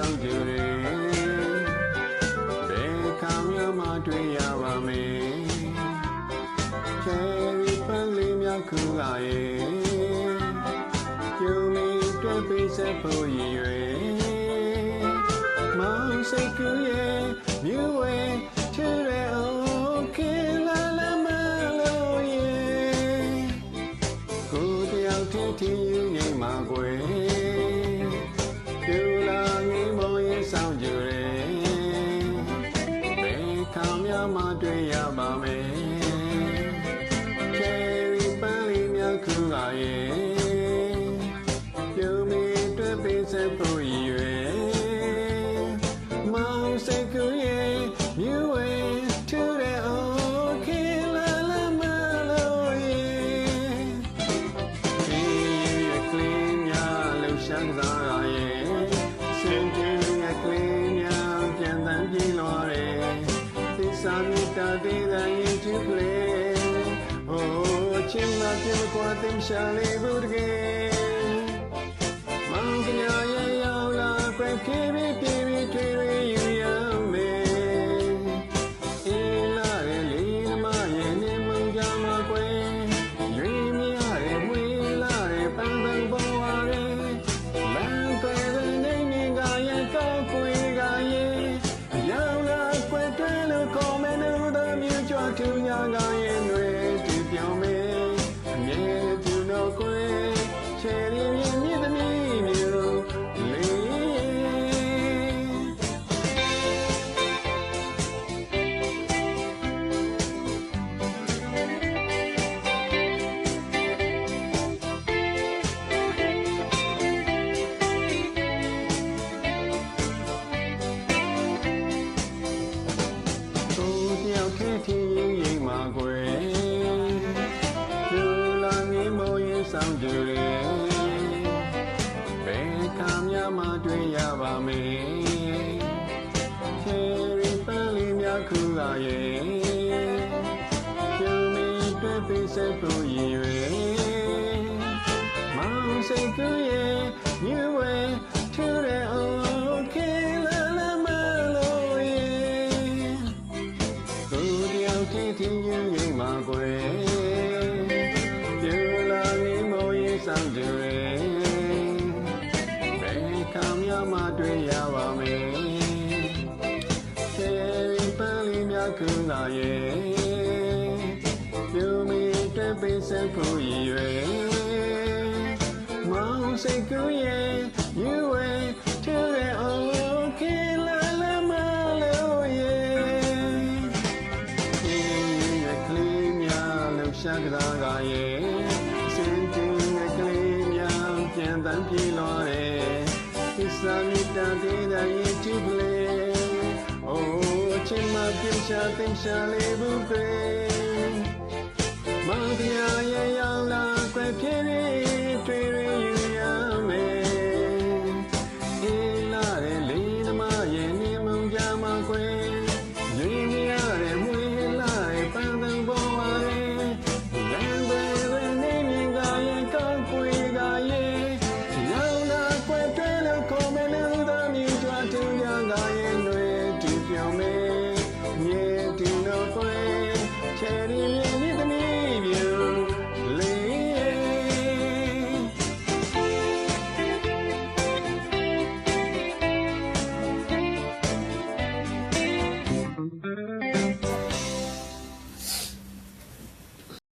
ဆောင်ကြရေဘယ်ခါမှမတွေ့ရပါမယ်ချယ်ရီပန်းလေးများခူလာရဲ့ကျုံမီတွေ့ပေးစဖို့ရည်ရွယ်မောင်စိတ်ကူးရဲ့မြူဝဲချဲရဲအောင်ခေလာလာမလို့ရဲ့ကိုတယောက်တည်းထင်းယူနေမှာကွယ်ပြူလာငိမ့်မောရင်ဆောင်ကြရဲဘယ်ခါမှမတွေ့ရပါမယ်ချယ်ရီပန်းလေးများခူလာရဲ့ပေးစဖို့ရည်ရွယ်မောင်စိတ်ကူးရဲ့မြူဝဲထူတဲ့အိုခေလာလာမလို့ရဲ့ဒီရဲ့ကလေးများလှူရှားကစားရဲ့စင်ကျင်းရဲ့ကလေးများပြန်တန်းပြေးလွားတယ်သစ္စာမြတ်တာတဲ့ရင်ကျူးကလေးအိုချင်းလာပြေကွာတင်ရှာလေးဘူးတကယ်ကညာရဲ့ရောက်လာခွဲပြေးပြေးထွေးယူရမယ်အေးလာရဲ့လေးသမားရဲ့နေမုံကြမှာကွယ်ရွေးမရရဲ့ဝေးလာရဲ့ပန်းပန်းပေါ်ဝါရဲ့လမ်းတွေနေနေကရဲ့ကောက်ကွေကရဲ့ရောက်လာခွဲတွဲလို့ခေါ်မယ်လို့သမီးကြွထူညာကရဲ့ຫນွေတူပြောင်းမယ်အမြဲတူတော့ကွယ်ချယ်ရီမြင့်သမီးထင်းရင်မှာကွယ်လူလာငင်းမိုးရင်ဆောင်ကြရေဘယ်ခါမှတွေ့ရပါမယ်ချယ်ရီပန်းလေးများခူလာရဲ့ကျုံမီတွေ့ပေးစဖို့ရည်ရွယ်မောင်စိတ်ကူးရဲ့မြူဝဲထူတဲ့အိုခေလာလာမလို့ရဲ့ထင်းယူရင်မှာကွယ်ပြူလာနေမိုးရင်ဆောင်ကြရဲဘယ်ခါမှတွေ့ရပါမယ်ချယ်ရီပန်းလေးများခူလာရဲ့ပြူမီတွေ့ပေးစဖို့ရည်ရွယ်မောင်စိတ်ကူးရဲ့ယူဝဲထူတဲ့အိုခေလာလာမလို့ရဲ့ရှာကစားကရဲ့စင်တင်ရဲ့ကလေးများပြန်တန်းပြေးလွားတယ်သစ္စာမြတ်တာတဲ့ရင်ကြည့်ကလေးအိုးချင်မပြင်းရှာတင်ရှာလေးဘူးပဲမောင်ကညာ